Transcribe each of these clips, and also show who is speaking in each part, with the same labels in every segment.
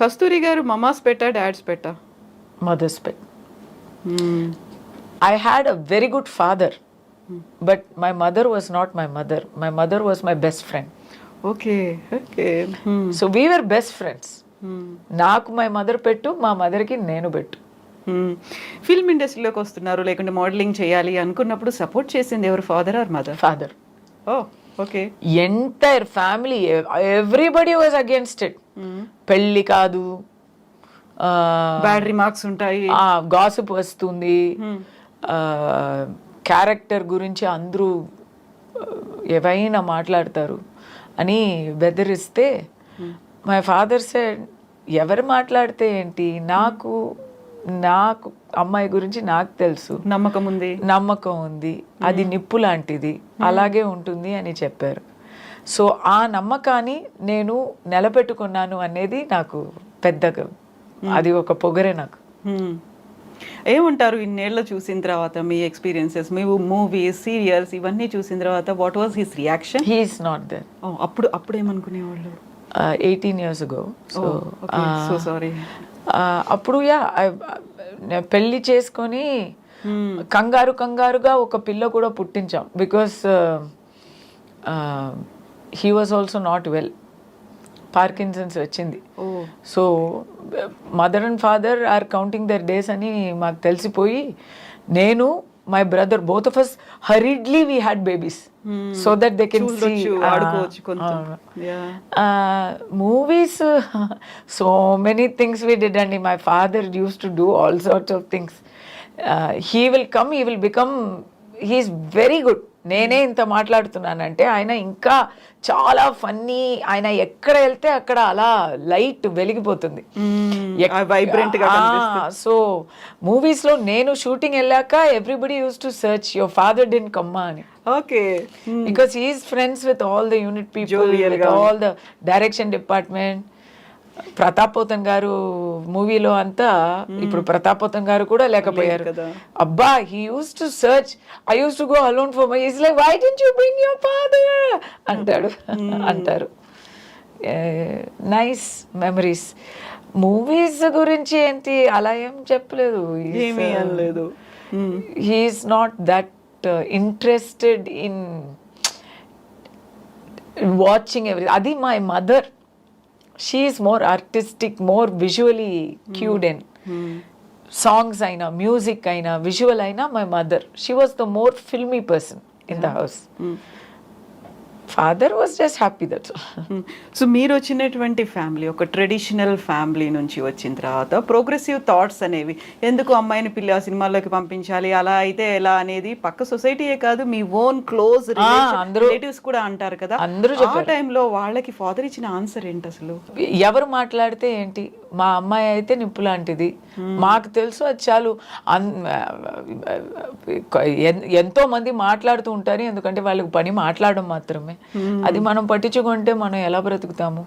Speaker 1: కస్తూరి గారు మమాస్ పెట్టా డాడ్స్ పెట్టా?
Speaker 2: Mother's pet. I had a very good father, but my mother was not my mother. My mother was my best friend.
Speaker 1: Okay okay.
Speaker 2: So we were best friends. నాకు my mother pet, మా మదర్కి నేను పెట్టు.
Speaker 1: Film ఇండస్ట్రీలోకి వస్తున్నారు లేకుంటే modelling చేయాలి అనుకున్నప్పుడు సపోర్ట్ చేసింది ఎవరు, father or mother?
Speaker 2: Father.
Speaker 1: Oh okay.
Speaker 2: Entire family, everybody was against it. పెళ్ళి కాదు,
Speaker 1: బ్యాడ్ రిమార్క్స్ ఉంటాయి,
Speaker 2: గాసిప్ వస్తుంది, క్యారెక్టర్ గురించి అందరూ ఏవైనా మాట్లాడతారు అని బెదిరిస్తే మై ఫాదర్ సెడ్, ఎవరు మాట్లాడితే ఏంటి, నాకు అమ్మాయి గురించి నాకు తెలుసు, నమ్మకం ఉంది, అది నిప్పు లాంటిది, అలాగే ఉంటుంది అని చెప్పారు. సో ఆ నమ్మకాన్ని నేను నిలబెట్టుకున్నాను అనేది నాకు పెద్దగా, అది ఒక పొగరే నాకు.
Speaker 1: ఏమంటారు ఇన్నేళ్ళు చూసిన తర్వాత మీ ఎక్స్పీరియన్సెస్, మీ మూవీస్ సీరియల్స్ ఇవన్నీ చూసిన తర్వాత what was his reaction?
Speaker 2: He is not there.
Speaker 1: అప్పుడు ఏమనుకునేవాళ్ళు?
Speaker 2: 18 years ago.
Speaker 1: So sorry.
Speaker 2: అప్పుడు పెళ్ళి చేసుకొని కంగారుగా ఒక పిల్ల కూడా పుట్టించాం. Because he was also not well, Parkinson's వచ్చింది. So mother and father are counting their days అని మాకు తెలిసిపోయి, నేను my brother both of us hurriedly we had babies so that they can see movies. So many things we did, and my father used to do all sorts of things. He will come, he will become, he is very good. నేనే ఇంత మాట్లాడుతున్నానంటే ఆయన ఇంకా చాలా funny, ఆయన ఎక్కడ వెళ్తే అక్కడ అలా లైట్ వెలిగిపోతుంది,
Speaker 1: వైబ్రెంట్ గా.
Speaker 2: సో మూవీస్ లో నేను షూటింగ్ వెళ్ళాక everybody used to search your father didn't come అని.
Speaker 1: Okay.
Speaker 2: Because he is friends with all the unit people, with all the direction department. Pratap Pothan garu మూవీలో అంతా, ఇప్పుడు ప్రతాప్ పోతన్ గారు కూడా లేకపోయారు. అబ్బా, he used to search, I used to go alone for my, is like why didn't you bring your father అంటారు. Nice memories. Movies గురించి ఏంటి అలా ఏం చెప్పలేదు,
Speaker 1: ఏమీ అనలేదు.
Speaker 2: He is not that interested in watching every. అది my mother. She is more artistic, more visually cued in. Songs aina, music aina, visual aina, my mother. She was the more filmy person in the house. Father was just happy, that's all.
Speaker 1: So మీరు వచ్చినటువంటి family ఒక traditional family నుంచి వచ్చిన తర్వాత progressive thoughts అనేవి, ఎందుకు అమ్మాయిని పిల్ల సినిమాల్లోకి పంపించాలి, అలా అయితే ఎలా అనేది పక్క సొసైటీయే కాదు మీ ఓన్ క్లోజ్ రిలేటివ్స్ కూడా అంటారు కదా. ఆ టైంలో వాళ్ళకి ఫాదర్ ఇచ్చిన ఆన్సర్ ఏంటి అసలు?
Speaker 2: ఎవరు మాట్లాడితే ఏంటి, మా అమ్మాయి అయితే నిప్పు లాంటిది, మాకు తెలుసు, అది చాలు. ఎంతో మంది మాట్లాడుతూ ఉంటారు, ఎందుకంటే వాళ్ళకి పని మాట్లాడడం మాత్రమే. అది మనం పట్టించుకుంటే మనం ఎలా బ్రతుకుతాము?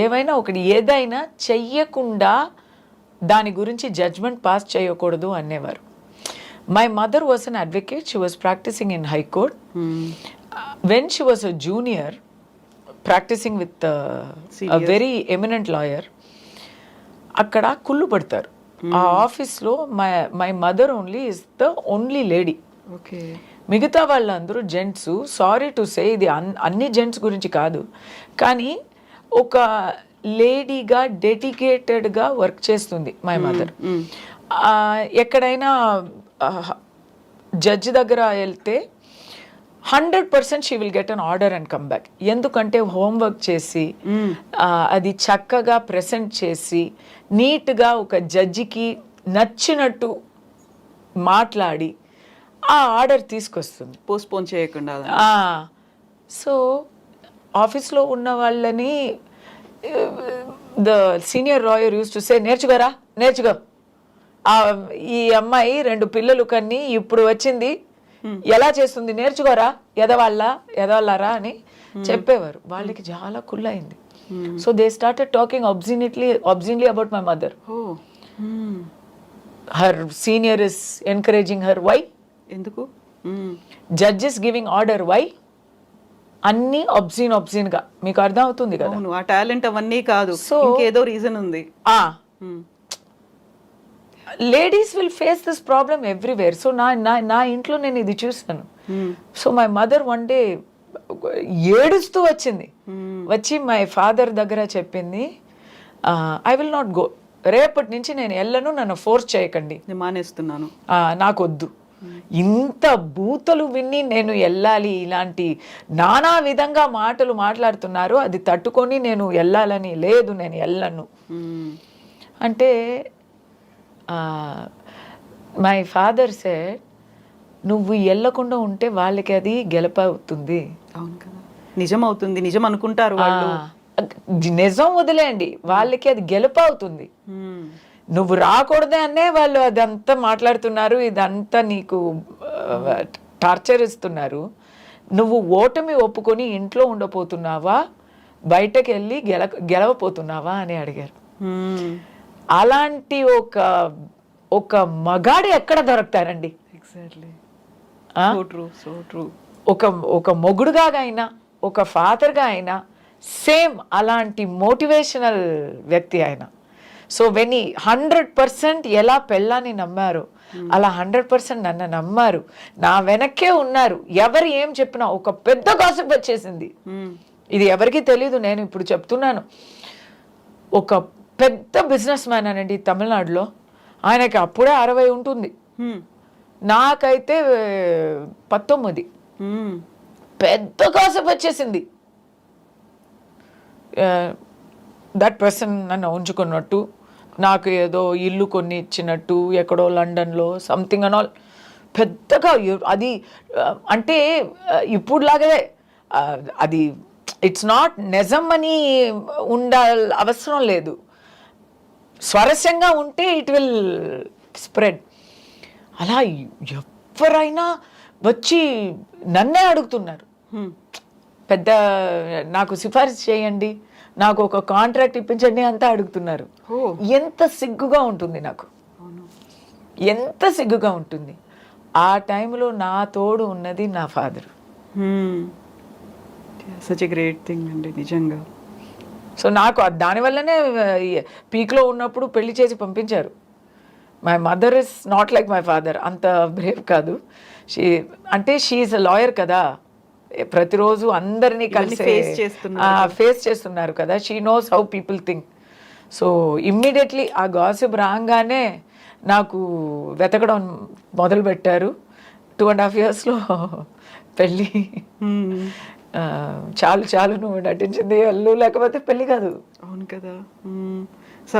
Speaker 2: ఏవైనా ఒకటి, ఏదైనా చెయ్యకుండా దాని గురించి జడ్జ్మెంట్ పాస్ చేయకూడదు అనేవారు. My mother was an advocate, she was practising in high court. When she was a junior practising with a very eminent lawyer, అక్కడ కుళ్ళు పడతారు. ఆ ఆఫీస్లో my mother only is the only lady.
Speaker 1: Okay.
Speaker 2: మిగతా వాళ్ళందరూ gents. Sorry to say, ఇది అన్ని gents గురించి కాదు, కానీ ఒక లేడీగా డెడికేటెడ్గా వర్క్ చేస్తుంది మై మదర్. ఎక్కడైనా జడ్జి దగ్గర వెళ్తే 100% she will get an order and come back. ఎందుకంటే హోంవర్క్ చేసి అది చక్కగా ప్రెజెంట్ చేసి నీట్గా ఒక జడ్జికి నచ్చినట్టు మాట్లాడి ఆ ఆర్డర్ తీసుకొస్తుంది,
Speaker 1: పోస్ట్పోన్ చేయకుండా.
Speaker 2: సో ఆఫీస్లో ఉన్న వాళ్ళని the senior lawyer use to say, నేర్చుకో, ఈ అమ్మాయి 2 పిల్లలు కన్ని ఇప్పుడు వచ్చింది, ఎలా చేస్తుంది, నేర్చుకోరా, ఎదవాళ్ళరా అని చెప్పేవారు. వాళ్ళకి చాలా కుళ్ళయింది. So they started talking obscenely about my mother. Her senior is encouraging her. Why?
Speaker 1: ఎందుకు?
Speaker 2: Judge is giving order. Why? అన్నీ ఒబ్జీన్గా మీకు అర్థం అవుతుంది కదా.
Speaker 1: అవును, ఆ టాలెంట్ అవన్నీ కాదు,
Speaker 2: So-
Speaker 1: ఇంకేదో రీజన్ ఉంది. Hmm.
Speaker 2: Ladies will face this problem everywhere. So నా ఇంట్లో నేను ఇది చూసాను. So my mother one day ఏడుస్తూ వచ్చింది. వచ్చి మై ఫాదర్ దగ్గర చెప్పింది, ఐ విల్ నాట్ గో, రేపటి నుంచి నేను వెళ్ళను, నన్ను ఫోర్స్ చేయకండి,
Speaker 1: నేను మానేస్తున్నాను.
Speaker 2: నాకు వద్దు. ఇంత బూతలు విని నేను వెళ్ళాలి, ఇలాంటి నానా విధంగా మాటలు మాట్లాడుతున్నారు, అది తట్టుకొని నేను వెళ్ళాలని లేదు, నేను వెళ్ళను అంటే మై ఫాదర్ సెడ్, నువ్వు వెళ్ళకుండా ఉంటే వాళ్ళకి అది గెలపవుతుంది.
Speaker 1: అవును కదా, నిజం అవుతుంది, నిజం అనుకుంటారు వాళ్ళు.
Speaker 2: నిజం వదిలేయండి, వాళ్ళకి అది గెలుపవుతుంది. నువ్వు రాకూడదే అనే వాళ్ళు అదంతా మాట్లాడుతున్నారు, ఇదంతా నీకు టార్చర్ ఇస్తున్నారు. నువ్వు ఓటమి ఒప్పుకొని ఇంట్లో ఉండపోతున్నావా, బయటకు వెళ్ళి గెలవపోతున్నావా అని అడిగారు. అలాంటి ఒక మగాడు ఎక్కడ దొరుకుతారండి?
Speaker 1: ఎగ్జాక్ట్లీ,
Speaker 2: ఒక మొగుడుగా అయినా, ఒక ఫాదర్గా అయినా సేమ్ అలాంటి మోటివేషనల్ వ్యక్తి ఆయన. సో వెన్ 100% ఎలా పెళ్ళాన్ని నమ్మారు, అలా 100% నన్ను నమ్మారు, నా వెనక్కే ఉన్నారు. ఎవరు ఏం చెప్పినా ఒక పెద్ద గాసిప్ వచ్చేసింది. ఇది ఎవరికి తెలీదు, నేను ఇప్పుడు చెప్తున్నాను. ఒక పెద్ద బిజినెస్ మ్యాన్ అనండి తమిళనాడులో, ఆయనకి అప్పుడే 60 ఉంటుంది, నాకైతే 19. పెద్ద గాసిప్ వచ్చేసింది. దట్ పర్సన్ నన్ను ఉంచుకున్నట్టు, నాకు ఏదో ఇల్లు కొన్ని ఇచ్చినట్టు, ఎక్కడో లండన్లో సంథింగ్ అండ్ ఆల్. పెద్దగా అది అంటే ఇప్పుడులాగే అది ఇట్స్ నాట్ నిజం అని అవసరం లేదు. స్వరస్యంగా ఉంటే ఇట్ విల్ స్ప్రెడ్. అలా ఎవరైనా వచ్చి నన్నే అడుగుతున్నారు, పెద్ద నాకు సిఫారసు చేయండి, నాకు ఒక కాంట్రాక్ట్ ఇప్పించండి అంతా అడుగుతున్నారు. ఎంత సిగ్గుగా ఉంటుంది నాకు, ఎంత సిగ్గుగా ఉంటుంది. ఆ టైంలో నా తోడు ఉన్నది నా father.
Speaker 1: Such a great thing అండి నిజంగా.
Speaker 2: సో నాకు దానివల్లనే పీక్లో ఉన్నప్పుడు పెళ్లి చేసి పంపించారు. My mother is not like my father, అంత బ్రేవ్ కాదు. షీ ఈజ్ అ లాయర్ కదా, ప్రతిరోజు అందరినీ కలిసి ఫేస్ చేస్తున్నారు కదా. She knows how people think. So immediately ఆ గాసిప్ రాగానే నాకు వెతకడం మొదలుపెట్టారు. 2.5 yearsలో పెళ్ళి. చాలు నువ్వు నటించింది అల్లు, లేకపోతే పెళ్ళి కాదు.
Speaker 1: అవును కదా. సో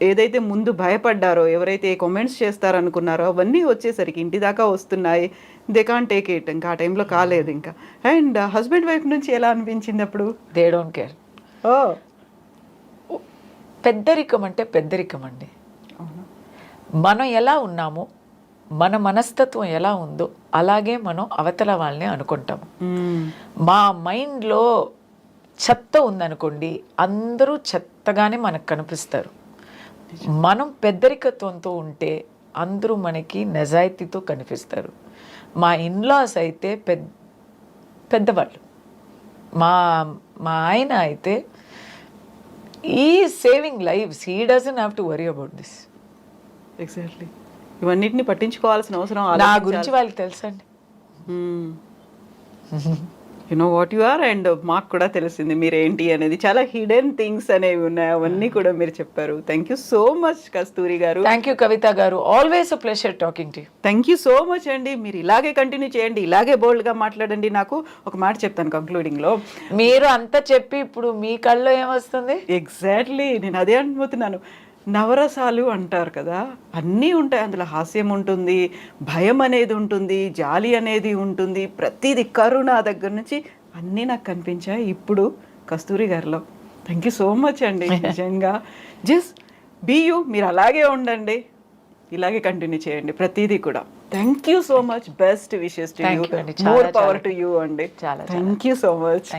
Speaker 1: ఏదైతే ముందు భయపడ్డారో, ఎవరైతే కామెంట్స్ చేస్తారనుకున్నారో, అవన్నీ వచ్చేసరికి ఇంటి దాకా వస్తున్నాయి. They can't take it. ఇంకా ఆ టైంలో కాలేదు ఇంకా. అండ్ హస్బెండ్ వైఫ్ నుంచి ఎలా అనిపించింది అప్పుడు?
Speaker 2: They don't care. పెద్దరికం అంటే పెద్దరికం అండి. మనం ఎలా ఉన్నామో, మన మనస్తత్వం ఎలా ఉందో అలాగే మనం అవతల వాళ్ళని అనుకుంటాము. మా మైండ్లో చెత్త ఉందనుకోండి, అందరూ చెత్తగానే మనకు కనిపిస్తారు. మనం పెద్దరికత్వంతో ఉంటే అందరూ మనకి నిజాయితీతో కనిపిస్తారు. మా ఇన్లాస్ అయితే పెద్దవాళ్ళు. మా ఆయన అయితే ఈ saving lives, he doesn't have to worry about this.
Speaker 1: Exactly, ఇవన్నిటిని పట్టించుకోవాల్సిన అవసరం
Speaker 2: నా గురించి వాళ్ళకి తెలుసండి.
Speaker 1: You know what you are, and మాకు కూడా తెలిసింది మీరేంటి అనేది. చాలా హిడెన్ థింగ్స్ అనేవి ఉన్నాయి, అవన్నీ కూడా మీరు చెప్పారు. థ్యాంక్ యూ సో మచ్ కస్తూరి గారు.
Speaker 2: థ్యాంక్ యూ కవిత గారు, always a pleasure talking to you.
Speaker 1: Thank you so much అండి. మీరు ఇలాగే కంటిన్యూ చేయండి, ఇలాగే బోల్డ్గా మాట్లాడండి. నాకు ఒక మాట చెప్తాను కంక్లూడింగ్లో.
Speaker 2: మీరు అంతా చెప్పి ఇప్పుడు మీ కళ్ళలో ఏమొస్తుంది?
Speaker 1: ఎగ్జాక్ట్లీ, నేను అదే అనుకుంటున్నాను. నవరసాలు అంటారు కదా, అన్నీ ఉంటాయి అందులో. హాస్యం ఉంటుంది, భయం అనేది ఉంటుంది, జాలి అనేది ఉంటుంది, ప్రతిదీ, కరుణ దగ్గర నుంచి అన్నీ నాకు కనిపించాయి ఇప్పుడు కస్తూరి గారిలో. థ్యాంక్ యూ సో మచ్ అండి నిజంగా. జస్ట్ బీ యూ, మీరు అలాగే ఉండండి, ఇలాగే కంటిన్యూ చేయండి ప్రతిదీ కూడా. Thank you so much, best wishes to you, more power to you అండి. Thank you so much.